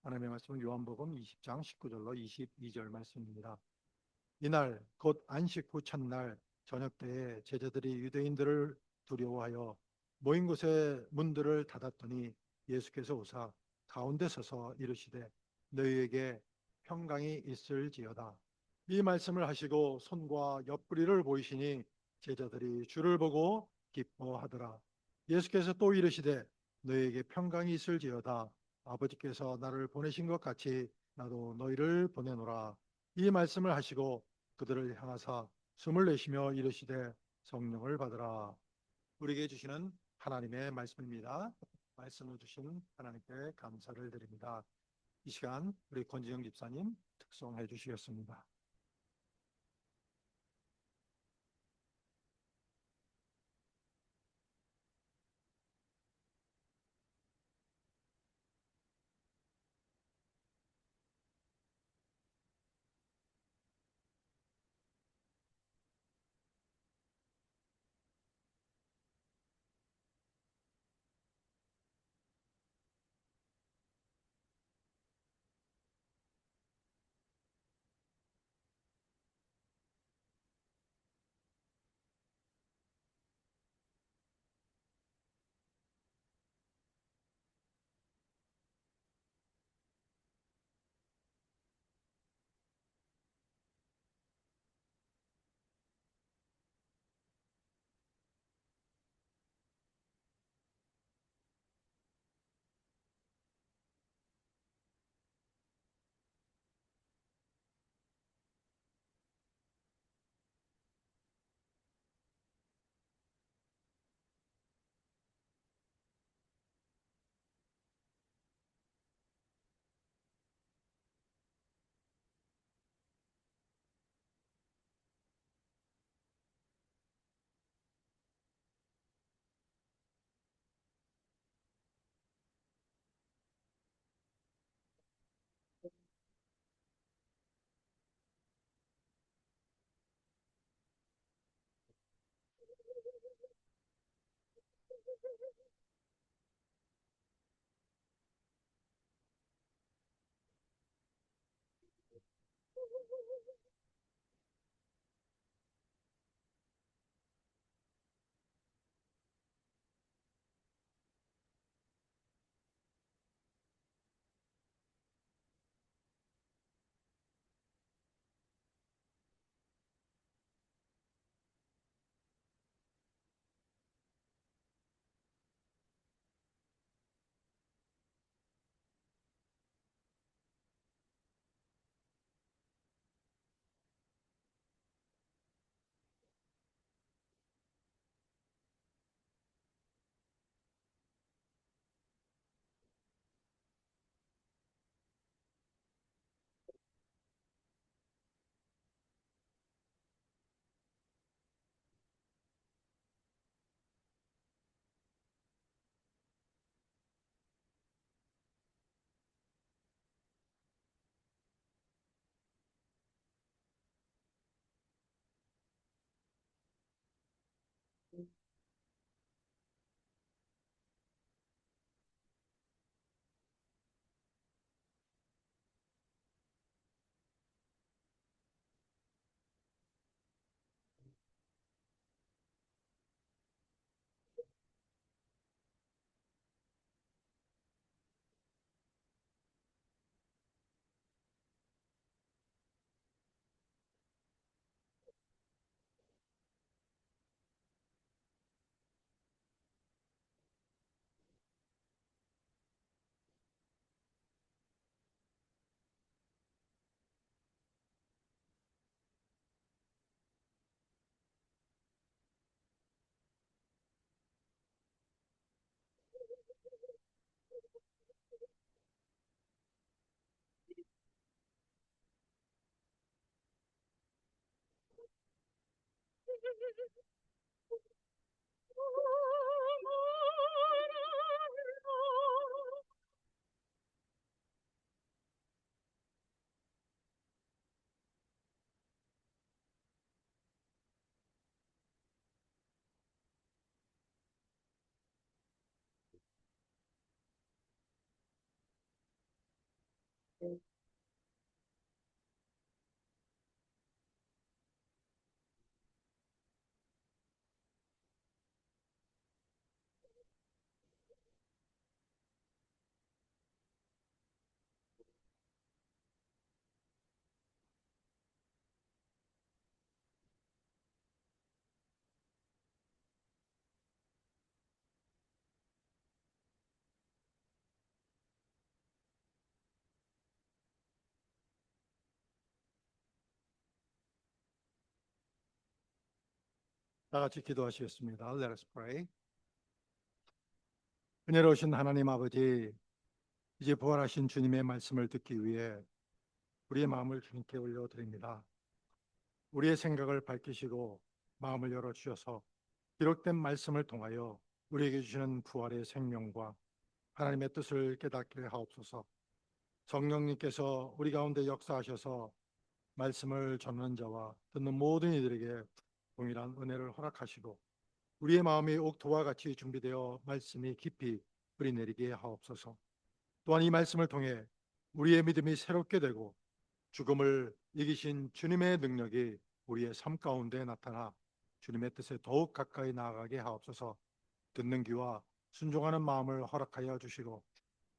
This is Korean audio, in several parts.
하나님의 말씀은 요한복음 20장 19절로 22절 말씀입니다. 이날 곧 안식 후 첫날 저녁 때에 제자들이 유대인들을 두려워하여 모인 곳의 문들을 닫았더니 예수께서 오사 가운데 서서 이르시되 너희에게 평강이 있을지어다. 이 말씀을 하시고 손과 옆구리를 보이시니 제자들이 주를 보고 기뻐하더라. 예수께서 또 이르시되 너희에게 평강이 있을지어다. 아버지께서 나를 보내신 것 같이 나도 너희를 보내노라. 이 말씀을 하시고 그들을 향하사 숨을 내쉬며 이르시되 성령을 받으라. 우리에게 주시는 하나님의 말씀입니다. 말씀을 주신 하나님께 감사를 드립니다. 이 시간 우리 권지영 집사님 특송해 주시겠습니다. 다 같이 기도하시겠습니다. Let us pray. 은혜로우신 하나님 아버지, 이제 부활하신 주님의 말씀을 듣기 위해 우리의 마음을 주님께 올려드립니다. 우리의 생각을 밝히시고 마음을 열어주셔서 기록된 말씀을 통하여 우리에게 주시는 부활의 생명과 하나님의 뜻을 깨닫게 하옵소서. 성령님께서 우리 가운데 역사하셔서 말씀을 전하는 자와 듣는 모든 이들에게 동일한 은혜를 허락하시고 우리의 마음이 옥토와 같이 준비되어 말씀이 깊이 뿌리내리게 하옵소서. 또한 이 말씀을 통해 우리의 믿음이 새롭게 되고 죽음을 이기신 주님의 능력이 우리의 삶 가운데 나타나 주님의 뜻에 더욱 가까이 나아가게 하옵소서. 듣는 귀와 순종하는 마음을 허락하여 주시고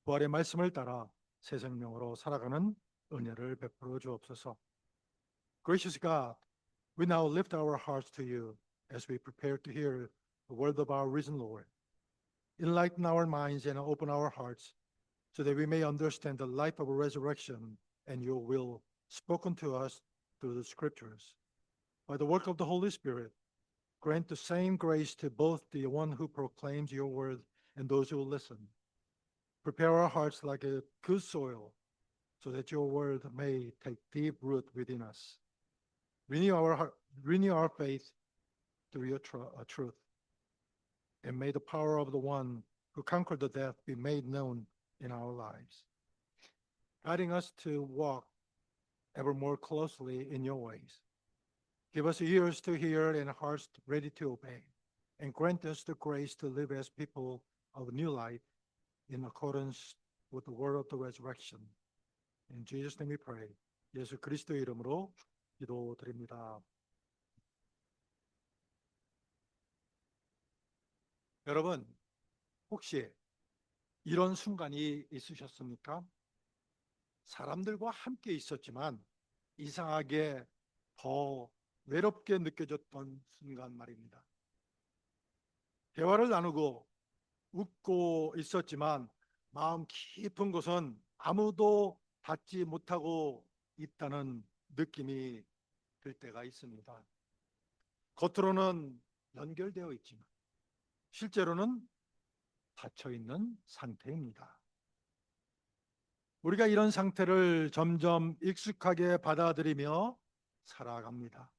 부활의 말씀을 따라 새 생명으로 살아가는 은혜를 베풀어 주옵소서. Gracious God, we now lift our hearts to you as we prepare to hear the word of our risen Lord. Enlighten our minds and open our hearts so that we may understand the life of resurrection and your will spoken to us through the scriptures. By the work of the Holy Spirit, grant the same grace to both the one who proclaims your word and those who listen. Prepare our hearts like a good soil so that your word may take deep root within us. Renew our faith through your truth. And may the power of the one who conquered the death be made known in our lives, guiding us to walk ever more closely in your ways. Give us ears to hear and hearts ready to obey, and grant us the grace to live as people of new life in accordance with the word of the resurrection. In Jesus' name we pray. 예수 그리스도의 이름으로 기도드립니다. 여러분, 혹시 이런 순간이 있으셨습니까? 사람들과 함께 있었지만 이상하게 더 외롭게 느껴졌던 순간 말입니다. 대화를 나누고 웃고 있었지만 마음 깊은 곳은 아무도 닿지 못하고 있다는 느낌이 들 때가 있습니다. 겉으로는 연결되어 있지만 실제로는 닫혀 있는 상태입니다. 우리가 이런 상태를 점점 익숙하게 받아들이며 살아갑니다.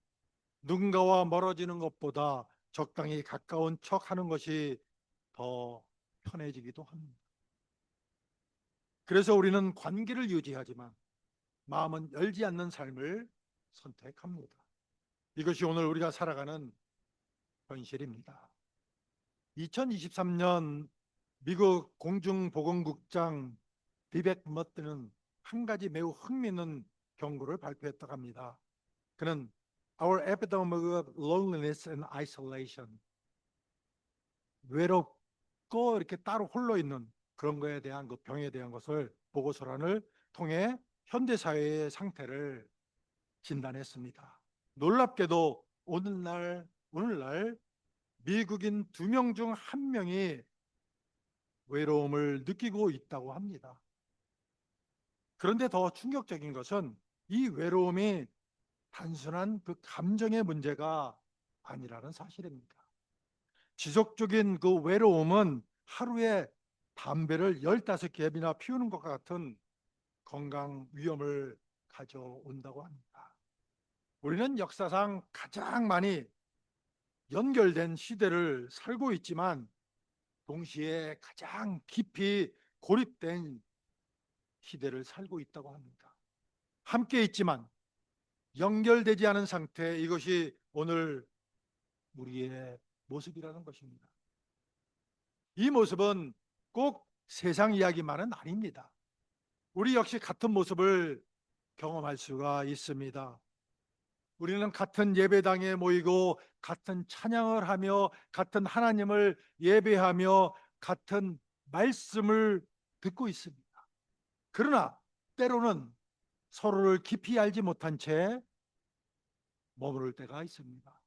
누군가와 멀어지는 것보다 적당히 가까운 척 하는 것이 더 편해지기도 합니다. 그래서 우리는 관계를 유지하지만 마음은 열지 않는 삶을 선택합니다. 이것이 오늘 우리가 살아가는 현실입니다. 2023년 미국 공중보건국장 비백 머트는 한 가지 매우 흥미있는 경고를 발표했다고 합니다. 그는 Our epidemic of loneliness and isolation, 외롭고 이렇게 따로 홀로 있는 그런 거에 대한 그 병에 대한 것을 보고서란을 통해 현대 사회의 상태를 진단했습니다. 놀랍게도 오늘날 미국인 2명 중 1명이 외로움을 느끼고 있다고 합니다. 그런데 더 충격적인 것은 이 외로움이 단순한 그 감정의 문제가 아니라는 사실입니다. 지속적인 그 외로움은 하루에 담배를 15개이나 피우는 것과 같은 건강 위험을 가져온다고 합니다. 우리는 역사상 가장 많이 연결된 시대를 살고 있지만 동시에 가장 깊이 고립된 시대를 살고 있다고 합니다. 함께 있지만 연결되지 않은 상태, 이것이 오늘 우리의 모습이라는 것입니다. 이 모습은 꼭 세상 이야기만은 아닙니다. 우리 역시 같은 모습을 경험할 수가 있습니다. 우리는 같은 예배당에 모이고 같은 찬양을 하며 같은 하나님을 예배하며 같은 말씀을 듣고 있습니다. 그러나 때로는 서로를 깊이 알지 못한 채 머무를 때가 있습니다.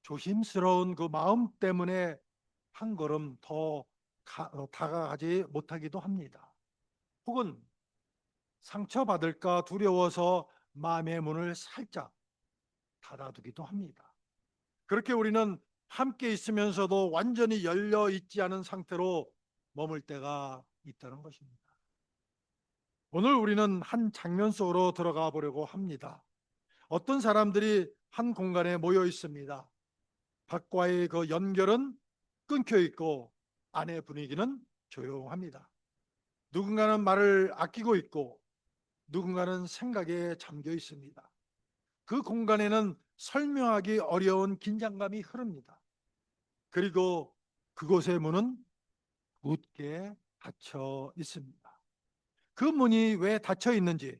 조심스러운 그 마음 때문에 한 걸음 더 다가가지 못하기도 합니다. 혹은 상처받을까 두려워서 마음의 문을 살짝 닫아두기도 합니다. 그렇게 우리는 함께 있으면서도 완전히 열려 있지 않은 상태로 머물 때가 있다는 것입니다. 오늘 우리는 한 장면 속으로 들어가 보려고 합니다. 어떤 사람들이 한 공간에 모여 있습니다. 밖과의 그 연결은 끊겨 있고 안의 분위기는 조용합니다. 누군가는 말을 아끼고 있고 누군가는 생각에 잠겨 있습니다. 그 공간에는 설명하기 어려운 긴장감이 흐릅니다. 그리고 그곳의 문은 굳게 닫혀 있습니다. 그 문이 왜 닫혀 있는지,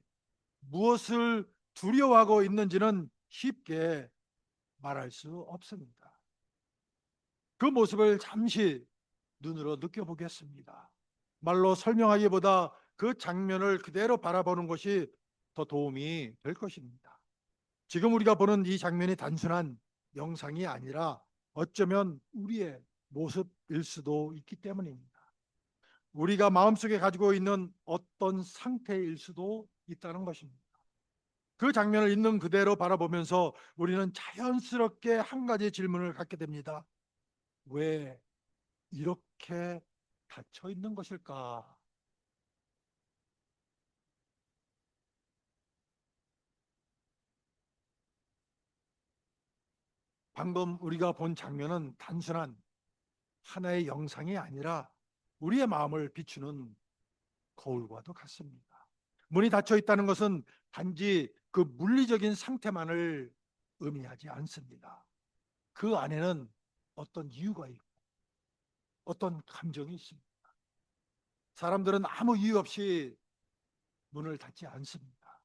무엇을 두려워하고 있는지는 쉽게 말할 수 없습니다. 그 모습을 잠시 눈으로 느껴보겠습니다. 말로 설명하기보다 그 장면을 그대로 바라보는 것이 더 도움이 될 것입니다. 지금 우리가 보는 이 장면이 단순한 영상이 아니라 어쩌면 우리의 모습일 수도 있기 때문입니다. 우리가 마음속에 가지고 있는 어떤 상태일 수도 있다는 것입니다. 그 장면을 있는 그대로 바라보면서 우리는 자연스럽게 한 가지 질문을 갖게 됩니다. 왜 이렇게 닫혀 있는 것일까? 방금 우리가 본 장면은 단순한 하나의 영상이 아니라 우리의 마음을 비추는 거울과도 같습니다. 문이 닫혀 있다는 것은 단지 그 물리적인 상태만을 의미하지 않습니다. 그 안에는 어떤 이유가 있고 어떤 감정이 있습니다. 사람들은 아무 이유 없이 문을 닫지 않습니다.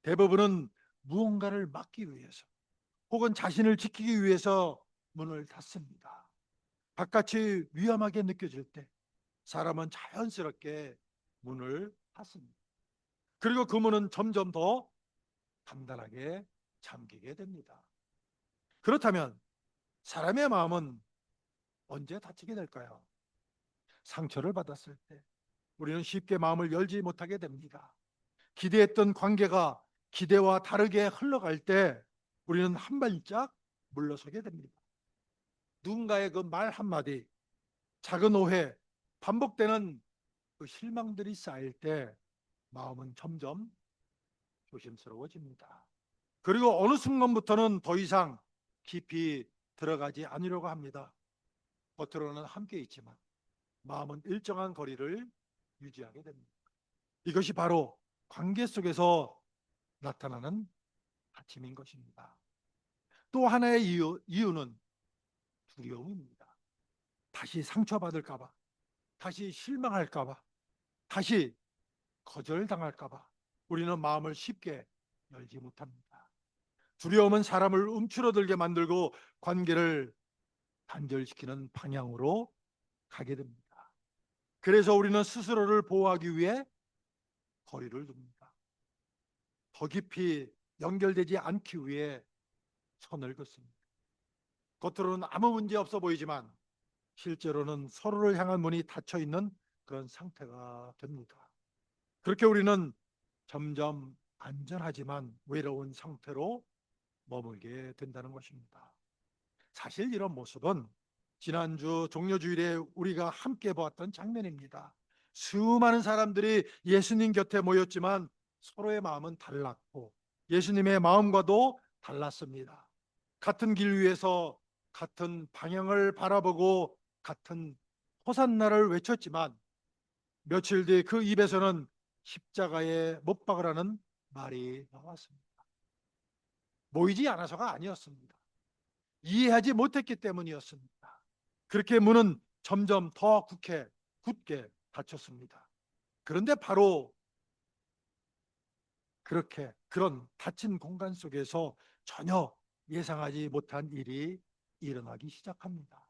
대부분은 무언가를 막기 위해서 혹은 자신을 지키기 위해서 문을 닫습니다. 바깥이 위험하게 느껴질 때 사람은 자연스럽게 문을 닫습니다. 그리고 그 문은 점점 더 단단하게 잠기게 됩니다. 그렇다면 사람의 마음은 언제 닫히게 될까요? 상처를 받았을 때 우리는 쉽게 마음을 열지 못하게 됩니다. 기대했던 관계가 기대와 다르게 흘러갈 때 우리는 한 발짝 물러서게 됩니다. 누군가의 그 말 한마디, 작은 오해, 반복되는 그 실망들이 쌓일 때 마음은 점점 조심스러워집니다. 그리고 어느 순간부터는 더 이상 깊이 들어가지 않으려고 합니다. 겉으로는 함께 있지만 마음은 일정한 거리를 유지하게 됩니다. 이것이 바로 관계 속에서 나타나는 다짐인 것입니다. 또 하나의 이유는 두려움입니다. 다시 상처받을까 봐, 다시 실망할까 봐, 다시 거절당할까 봐 우리는 마음을 쉽게 열지 못합니다. 두려움은 사람을 움츠러들게 만들고 관계를 단절시키는 방향으로 가게 됩니다. 그래서 우리는 스스로를 보호하기 위해 거리를 둡니다. 더 깊이 연결되지 않기 위해 선을 긋습니다. 겉으로는 아무 문제 없어 보이지만 실제로는 서로를 향한 문이 닫혀 있는 그런 상태가 됩니다. 그렇게 우리는 점점 안전하지만 외로운 상태로 머물게 된다는 것입니다. 사실 이런 모습은 지난주 종료주일에 우리가 함께 보았던 장면입니다. 수많은 사람들이 예수님 곁에 모였지만 서로의 마음은 달랐고 예수님의 마음과도 달랐습니다. 같은 길 위에서 같은 방향을 바라보고 같은 호산나를 외쳤지만 며칠 뒤 그 입에서는 십자가에 못 박으라는 말이 나왔습니다. 모이지 않아서가 아니었습니다. 이해하지 못했기 때문이었습니다. 그렇게 문은 점점 더 굳게 닫혔습니다. 그런데 바로 그렇게 그런 닫힌 공간 속에서 전혀 예상하지 못한 일이 일어나기 시작합니다.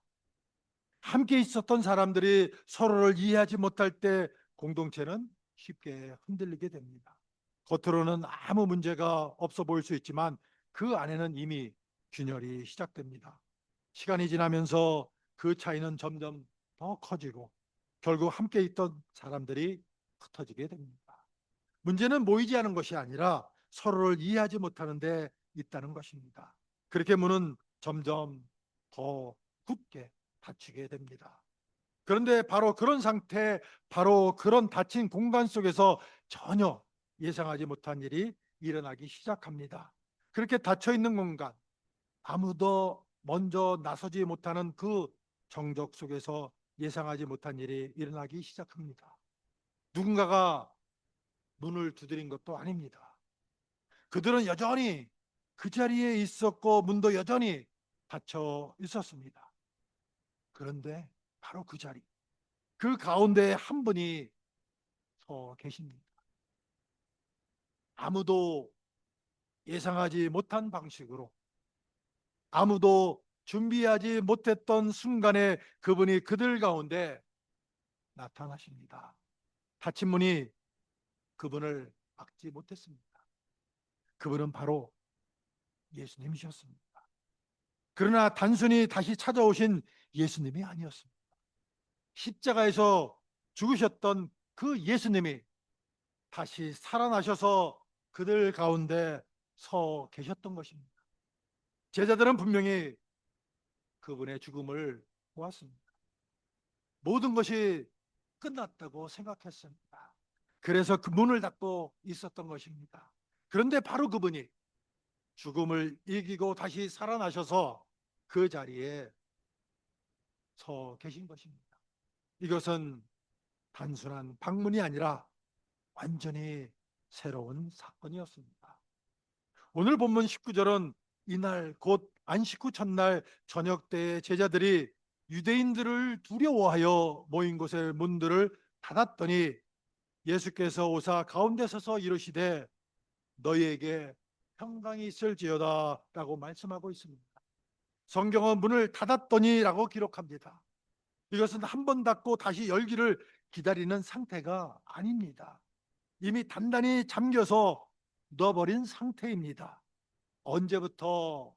함께 있었던 사람들이 서로를 이해하지 못할 때 공동체는 쉽게 흔들리게 됩니다. 겉으로는 아무 문제가 없어 보일 수 있지만 그 안에는 이미 균열이 시작됩니다. 시간이 지나면서 그 차이는 점점 더 커지고 결국 함께 있던 사람들이 흩어지게 됩니다. 문제는 모이지 않은 것이 아니라 서로를 이해하지 못하는 데 있다는 것입니다. 그렇게 문은 점점 더 굳게 닫히게 됩니다. 그런데 바로 그런 상태, 바로 그런 닫힌 공간 속에서 전혀 예상하지 못한 일이 일어나기 시작합니다. 그렇게 닫혀 있는 공간, 아무도 먼저 나서지 못하는 그 정적 속에서 예상하지 못한 일이 일어나기 시작합니다. 누군가가 문을 두드린 것도 아닙니다. 그들은 여전히 그 자리에 있었고 문도 여전히 닫혀 있었습니다. 그런데 바로 그 자리, 그 가운데 한 분이 서 계십니다. 아무도 예상하지 못한 방식으로, 아무도 준비하지 못했던 순간에 그분이 그들 가운데 나타나십니다. 닫힌 문이 그분을 막지 못했습니다. 그분은 바로 예수님이셨습니다. 그러나 단순히 다시 찾아오신 예수님이 아니었습니다. 십자가에서 죽으셨던 그 예수님이 다시 살아나셔서 그들 가운데 서 계셨던 것입니다. 제자들은 분명히 그분의 죽음을 보았습니다. 모든 것이 끝났다고 생각했습니다. 그래서 그 문을 닫고 있었던 것입니다. 그런데 바로 그분이 죽음을 이기고 다시 살아나셔서 그 자리에 서 계신 것입니다. 이것은 단순한 방문이 아니라 완전히 새로운 사건이었습니다. 오늘 본문 19절은 이날 곧 안식 후 첫날 저녁 때에 제자들이 유대인들을 두려워하여 모인 곳의 문들을 닫았더니 예수께서 오사 가운데 서서 이르시되 너희에게 평강이 있을지어다 라고 말씀하고 있습니다. 성경은 문을 닫았더니 라고 기록합니다. 이것은 한 번 닫고 다시 열기를 기다리는 상태가 아닙니다. 이미 단단히 잠겨서 놔버린 상태입니다. 언제부터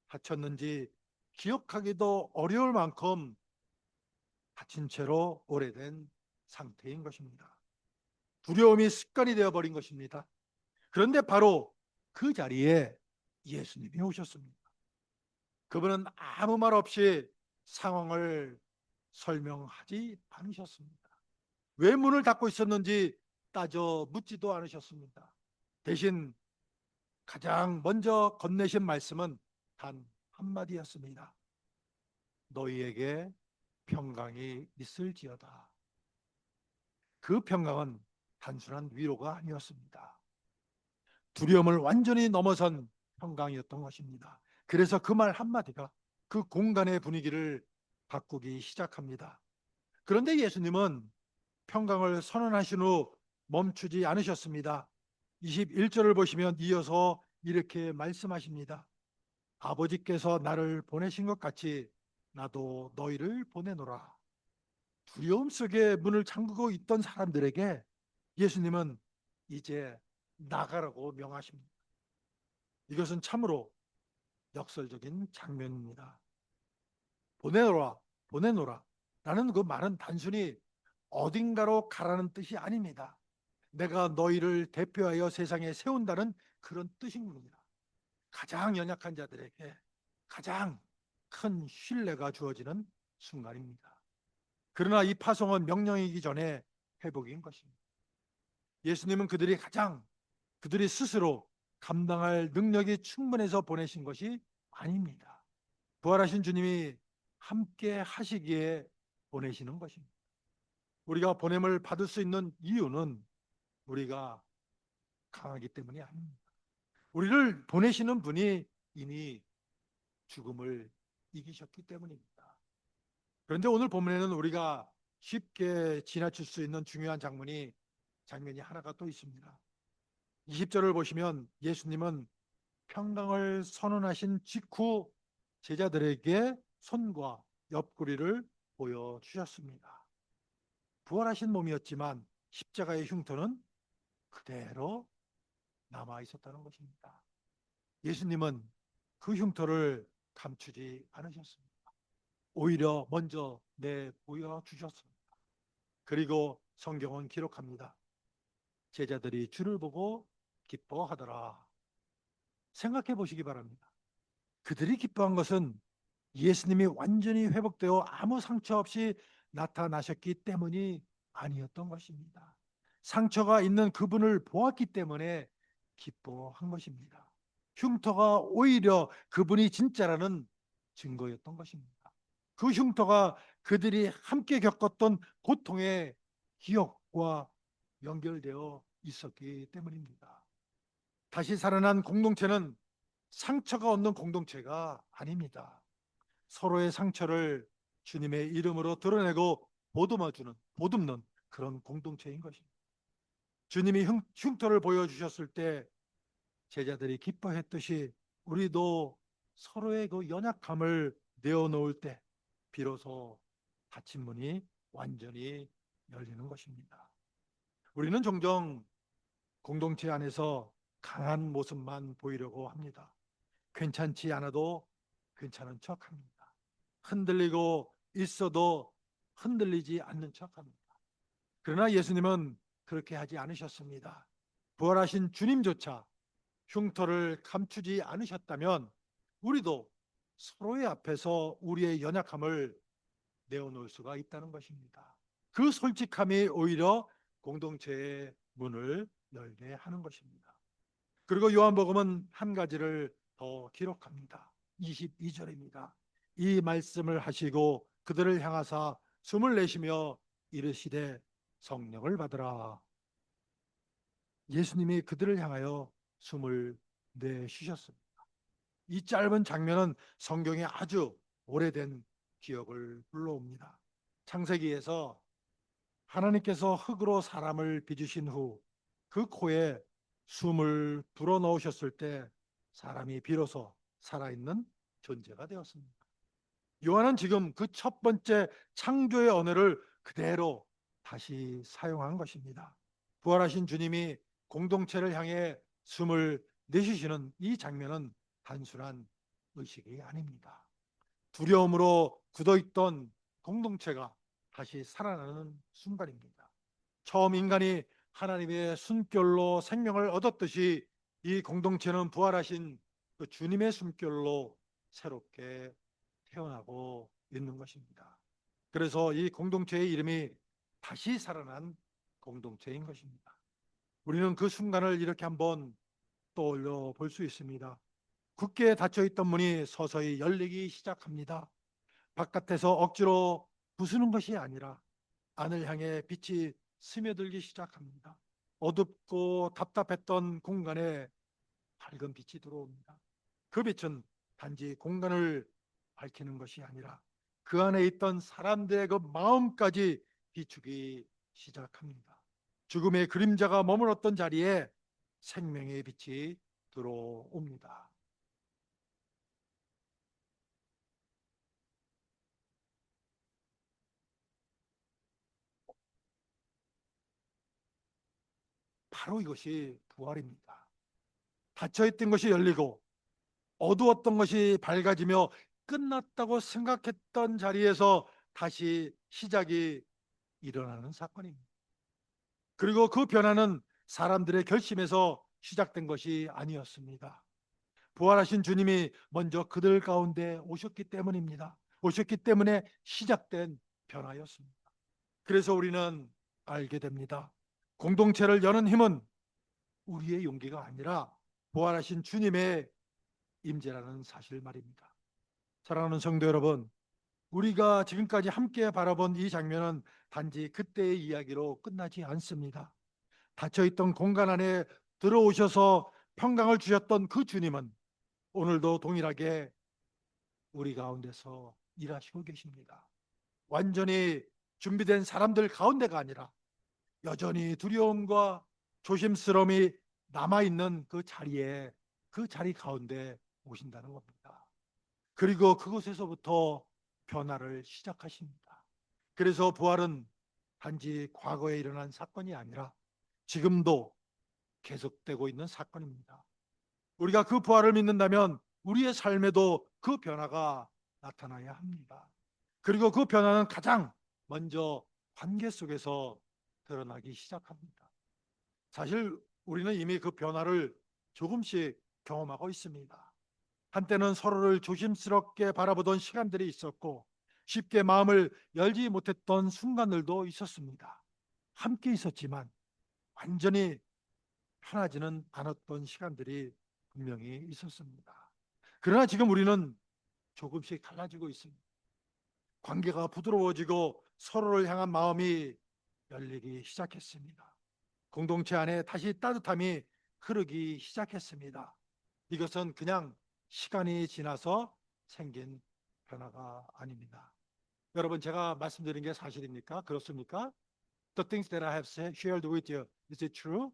닫혔는지 기억하기도 어려울 만큼 닫힌 채로 오래된 상태인 것입니다. 두려움이 습관이 되어버린 것입니다. 그런데 바로 그 자리에 예수님이 오셨습니다. 그분은 아무 말 없이 상황을 설명하지 않으셨습니다. 왜 문을 닫고 있었는지 따져 묻지도 않으셨습니다. 대신 가장 먼저 건네신 말씀은 단 한마디였습니다. 너희에게 평강이 있을지어다. 그 평강은 단순한 위로가 아니었습니다. 두려움을 완전히 넘어선 평강이었던 것입니다. 그래서 그 말 한마디가 그 공간의 분위기를 바꾸기 시작합니다. 그런데 예수님은 평강을 선언하신 후 멈추지 않으셨습니다. 21절을 보시면 이어서 이렇게 말씀하십니다. 아버지께서 나를 보내신 것 같이 나도 너희를 보내노라. 두려움 속에 문을 잠그고 있던 사람들에게 예수님은 이제 나가라고 명하십니다. 이것은 참으로 역설적인 장면입니다. 보내노라, 보내노라 라는 그 말은 단순히 어딘가로 가라는 뜻이 아닙니다. 내가 너희를 대표하여 세상에 세운다는 그런 뜻입니다. 가장 연약한 자들에게 가장 큰 신뢰가 주어지는 순간입니다. 그러나 이 파송은 명령이기 전에 회복인 것입니다. 예수님은 그들이 스스로 감당할 능력이 충분해서 보내신 것이 아닙니다. 부활하신 주님이 함께 하시기에 보내시는 것입니다. 우리가 보냄을 받을 수 있는 이유는 우리가 강하기 때문이 아닙니다. 우리를 보내시는 분이 이미 죽음을 이기셨기 때문입니다. 그런데 오늘 본문에는 우리가 쉽게 지나칠 수 있는 중요한 장면이 장면이 하나가 또 있습니다. 20절을 보시면 예수님은 평강을 선언하신 직후 제자들에게 손과 옆구리를 보여주셨습니다. 부활하신 몸이었지만 십자가의 흉터는 그대로 남아 있었다는 것입니다. 예수님은 그 흉터를 감추지 않으셨습니다. 오히려 먼저 내보여주셨습니다. 그리고 성경은 기록합니다. 제자들이 주를 보고 기뻐하더라. 생각해 보시기 바랍니다. 그들이 기뻐한 것은 예수님이 완전히 회복되어 아무 상처 없이 나타나셨기 때문이 아니었던 것입니다. 상처가 있는 그분을 보았기 때문에 기뻐한 것입니다. 흉터가 오히려 그분이 진짜라는 증거였던 것입니다. 그 흉터가 그들이 함께 겪었던 고통의 기억과 연결되어 있었기 때문입니다. 다시 살아난 공동체는 상처가 없는 공동체가 아닙니다. 서로의 상처를 주님의 이름으로 드러내고 보듬는 그런 공동체인 것입니다. 주님이 흉터를 보여주셨을 때 제자들이 기뻐했듯이 우리도 서로의 그 연약함을 내어놓을 때 비로소 닫힌 문이 완전히 열리는 것입니다. 우리는 종종 공동체 안에서 강한 모습만 보이려고 합니다. 괜찮지 않아도 괜찮은 척합니다. 흔들리고 있어도 흔들리지 않는 척합니다. 그러나 예수님은 그렇게 하지 않으셨습니다. 부활하신 주님조차 흉터를 감추지 않으셨다면 우리도 서로의 앞에서 우리의 연약함을 내어놓을 수가 있다는 것입니다. 그 솔직함이 오히려 공동체의 문을 열게 하는 것입니다. 그리고 요한복음은 한 가지를 더 기록합니다. 22절입니다. 이 말씀을 하시고 그들을 향하사 숨을 내쉬며 이르시되 성령을 받으라. 예수님이 그들을 향하여 숨을 내쉬셨습니다. 이 짧은 장면은 성경에 아주 오래된 기억을 불러옵니다. 창세기에서 하나님께서 흙으로 사람을 빚으신 후 그 코에 숨을 불어넣으셨을 때 사람이 비로소 살아있는 존재가 되었습니다. 요한은 지금 그 첫 번째 창조의 언어를 그대로 다시 사용한 것입니다. 부활하신 주님이 공동체를 향해 숨을 내쉬시는 이 장면은 단순한 의식이 아닙니다. 두려움으로 굳어있던 공동체가 다시 살아나는 순간입니다. 처음 인간이 하나님의 숨결로 생명을 얻었듯이 이 공동체는 부활하신 그 주님의 숨결로 새롭게 태어나고 있는 것입니다. 그래서 이 공동체의 이름이 다시 살아난 공동체인 것입니다. 우리는 그 순간을 이렇게 한번 떠올려 볼 수 있습니다. 굳게 닫혀있던 문이 서서히 열리기 시작합니다. 바깥에서 억지로 부수는 것이 아니라 안을 향해 빛이 스며들기 시작합니다. 어둡고 답답했던 공간에 밝은 빛이 들어옵니다. 그 빛은 단지 공간을 밝히는 것이 아니라 그 안에 있던 사람들의 그 마음까지 비추기 시작합니다. 죽음의 그림자가 머물렀던 자리에 생명의 빛이 들어옵니다. 바로 이것이 부활입니다. 닫혀있던 것이 열리고 어두웠던 것이 밝아지며 끝났다고 생각했던 자리에서 다시 시작이 일어나는 사건입니다. 그리고 그 변화는 사람들의 결심에서 시작된 것이 아니었습니다. 부활하신 주님이 먼저 그들 가운데 오셨기 때문입니다. 오셨기 때문에 시작된 변화였습니다. 그래서 우리는 알게 됩니다. 공동체를 여는 힘은 우리의 용기가 아니라 부활하신 주님의 임재라는 사실 말입니다. 사랑하는 성도 여러분, 우리가 지금까지 함께 바라본 이 장면은 단지 그때의 이야기로 끝나지 않습니다. 닫혀있던 공간 안에 들어오셔서 평강을 주셨던 그 주님은 오늘도 동일하게 우리 가운데서 일하시고 계십니다. 완전히 준비된 사람들 가운데가 아니라 여전히 두려움과 조심스러움이 남아있는 그 자리에, 그 자리 가운데 오신다는 겁니다. 그리고 그곳에서부터 변화를 시작하십니다. 그래서 부활은 단지 과거에 일어난 사건이 아니라 지금도 계속되고 있는 사건입니다. 우리가 그 부활을 믿는다면 우리의 삶에도 그 변화가 나타나야 합니다. 그리고 그 변화는 가장 먼저 관계 속에서 드러나기 시작합니다. 사실 우리는 이미 그 변화를 조금씩 경험하고 있습니다. 한때는 서로를 조심스럽게 바라보던 시간들이 있었고 쉽게 마음을 열지 못했던 순간들도 있었습니다. 함께 있었지만 완전히 편하지는 않았던 시간들이 분명히 있었습니다. 그러나 지금 우리는 조금씩 달라지고 있습니다. 관계가 부드러워지고 서로를 향한 마음이 열리기 시작했습니다. 공동체 안에 다시 따뜻함이 흐르기 시작했습니다. 이것은 그냥 시간이 지나서 생긴 변화가 아닙니다. 여러분, 제가 말씀드린 게 사실입니까? 그렇습니까? The things that I have shared with you, is it true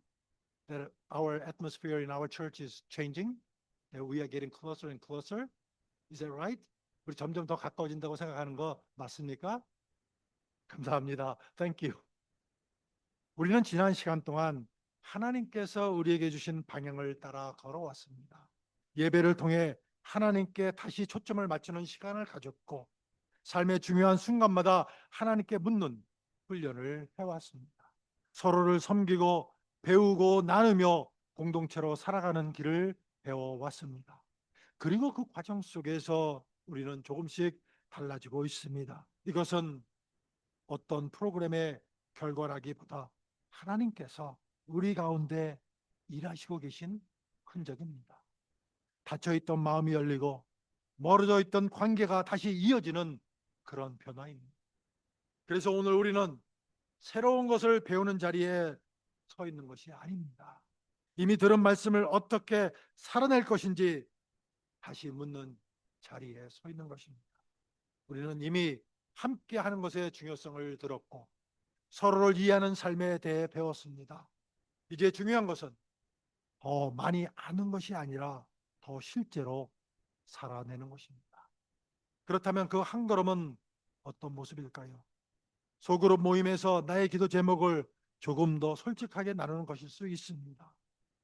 that our atmosphere in our church is changing? That we are getting closer and closer? Is that right? 우리 점점 더 가까워진다고 생각하는 거 맞습니까? 감사합니다. Thank you. 우리는 지난 시간 동안 하나님께서 우리에게 주신 방향을 따라 걸어왔습니다. 예배를 통해 하나님께 다시 초점을 맞추는 시간을 가졌고 삶의 중요한 순간마다 하나님께 묻는 훈련을 해왔습니다. 서로를 섬기고 배우고 나누며 공동체로 살아가는 길을 배워왔습니다. 그리고 그 과정 속에서 우리는 조금씩 달라지고 있습니다. 이것은 어떤 프로그램의 결과라기보다 하나님께서 우리 가운데 일하시고 계신 흔적입니다. 닫혀있던 마음이 열리고 멀어져 있던 관계가 다시 이어지는 그런 변화입니다. 그래서 오늘 우리는 새로운 것을 배우는 자리에 서 있는 것이 아닙니다. 이미 들은 말씀을 어떻게 살아낼 것인지 다시 묻는 자리에 서 있는 것입니다. 우리는 이미 함께 하는 것의 중요성을 들었고 서로를 이해하는 삶에 대해 배웠습니다. 이제 중요한 것은 더 많이 아는 것이 아니라 더 실제로 살아내는 것입니다. 그렇다면 그 한 걸음은 어떤 모습일까요? 소그룹 모임에서 나의 기도 제목을 조금 더 솔직하게 나누는 것일 수 있습니다.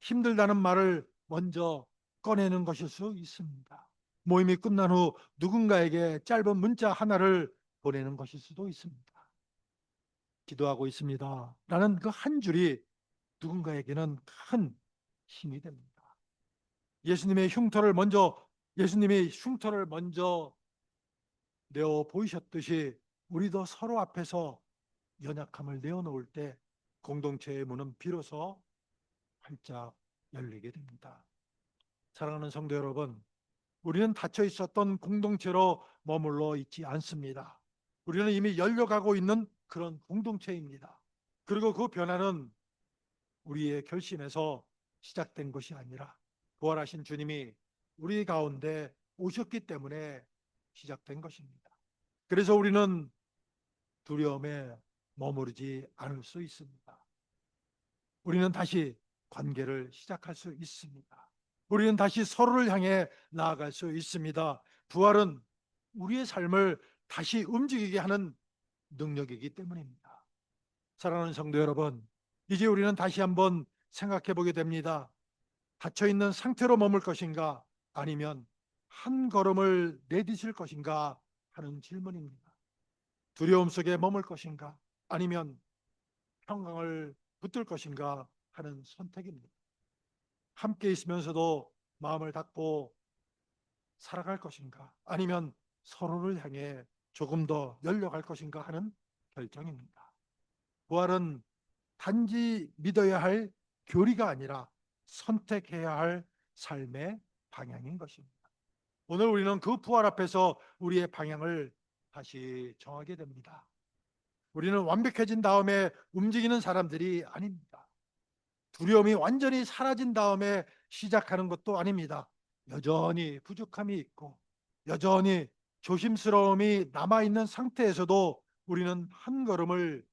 힘들다는 말을 먼저 꺼내는 것일 수 있습니다. 모임이 끝난 후 누군가에게 짧은 문자 하나를 보내는 것일 수도 있습니다. 기도하고 있습니다. 라는 그 한 줄이 누군가에게는 큰 힘이 됩니다. 예수님이 흉터를 먼저 내어 보이셨듯이 우리도 서로 앞에서 연약함을 내어놓을 때 공동체의 문은 비로소 활짝 열리게 됩니다. 사랑하는 성도 여러분, 우리는 닫혀 있었던 공동체로 머물러 있지 않습니다. 우리는 이미 열려가고 있는 그런 공동체입니다. 그리고 그 변화는 우리의 결심에서 시작된 것이 아니라 부활하신 주님이 우리 가운데 오셨기 때문에 시작된 것입니다. 그래서 우리는 두려움에 머무르지 않을 수 있습니다. 우리는 다시 관계를 시작할 수 있습니다. 우리는 다시 서로를 향해 나아갈 수 있습니다. 부활은 우리의 삶을 다시 움직이게 하는 능력이기 때문입니다. 사랑하는 성도 여러분, 이제 우리는 다시 한번 생각해 보게 됩니다. 닫혀있는 상태로 머물 것인가 아니면 한 걸음을 내디딜 것인가 하는 질문입니다. 두려움 속에 머물 것인가 아니면 평강을 붙들 것인가 하는 선택입니다. 함께 있으면서도 마음을 닫고 살아갈 것인가 아니면 서로를 향해 조금 더 열려갈 것인가 하는 결정입니다. 부활은 단지 믿어야 할 교리가 아니라 선택해야 할 삶의 방향인 것입니다. 오늘 우리는 그 부활 앞에서 우리의 방향을 다시 정하게 됩니다. 우리는 완벽해진 다음에 움직이는 사람들이 아닙니다. 두려움이 완전히 사라진 다음에 시작하는 것도 아닙니다. 여전히 부족함이 있고 여전히 조심스러움이 남아있는 상태에서도 우리는 한 걸음을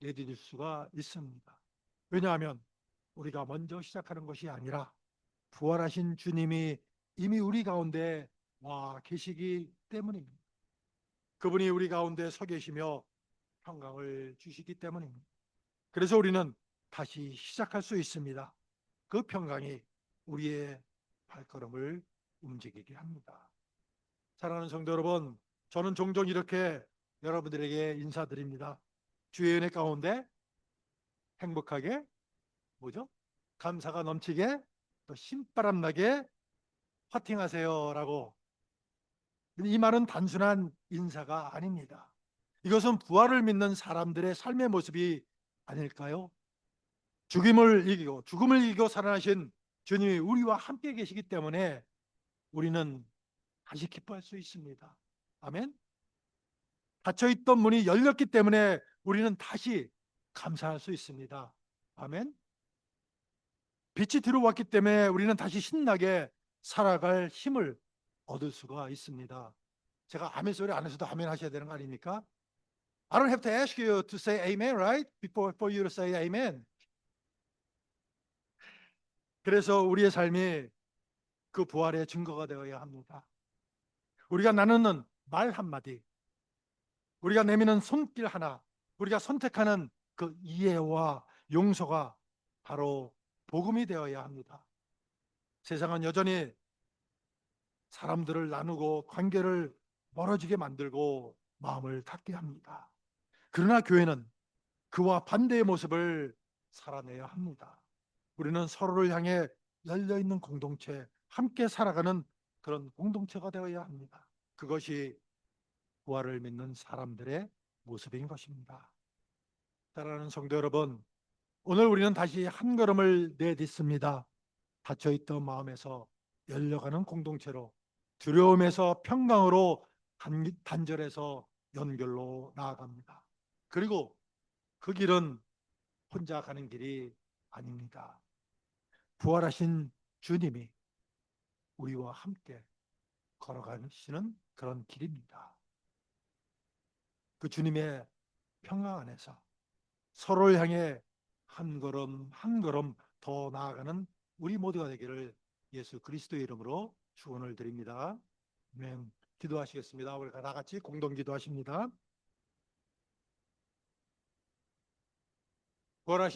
내디딜 수가 있습니다. 왜냐하면 우리가 먼저 시작하는 것이 아니라 부활하신 주님이 이미 우리 가운데 와 계시기 때문입니다. 그분이 우리 가운데 서 계시며 평강을 주시기 때문입니다. 그래서 우리는 다시 시작할 수 있습니다. 그 평강이 우리의 발걸음을 움직이게 합니다. 사랑하는 성도 여러분, 저는 종종 이렇게 여러분들에게 인사드립니다. 주의 은혜 가운데 행복하게, 뭐죠? 감사가 넘치게, 또 신바람 나게 화팅하세요라고. 이 말은 단순한 인사가 아닙니다. 이것은 부활을 믿는 사람들의 삶의 모습이 아닐까요? 죽음을 이기고 살아나신 주님이 우리와 함께 계시기 때문에 우리는 다시 기뻐할 수 있습니다. 아멘. 닫혀있던 문이 열렸기 때문에 우리는 다시 감사할 수 있습니다. 아멘. 빛이 들어왔기 때문에 우리는 다시 신나게 살아갈 힘을 얻을 수가 있습니다. 제가 아멘 소리 안 해서도 아멘 하셔야 되는 거 아닙니까? I don't have to ask you to say amen, right? For you to say amen. 그래서 우리의 삶이 그 부활의 증거가 되어야 합니다. 우리가 나누는 말 한마디, 우리가 내미는 손길 하나, 우리가 선택하는 그 이해와 용서가 바로 복음이 되어야 합니다. 세상은 여전히 사람들을 나누고 관계를 멀어지게 만들고 마음을 닫게 합니다. 그러나 교회는 그와 반대의 모습을 살아내야 합니다. 우리는 서로를 향해 열려있는 공동체, 함께 살아가는 그런 공동체가 되어야 합니다. 그것이 부활을 믿는 사람들의 모습인 것입니다. 사랑하는 성도 여러분, 오늘 우리는 다시 한 걸음을 내딛습니다. 닫혀있던 마음에서 열려가는 공동체로, 두려움에서 평강으로, 단절해서 연결로 나아갑니다. 그리고 그 길은 혼자 가는 길이 아닙니다. 부활하신 주님이 우리와 함께 걸어가시는 그런 길입니다. 그 주님의 평강 안에서 서로를 향해 한 걸음 한 걸음 더 나아가는 우리 모두가 되기를 예수 그리스도의 이름으로 축원을 드립니다. 아멘. 기도하시겠습니다. 우리 다 같이 공동 기도하십니다. 부활하신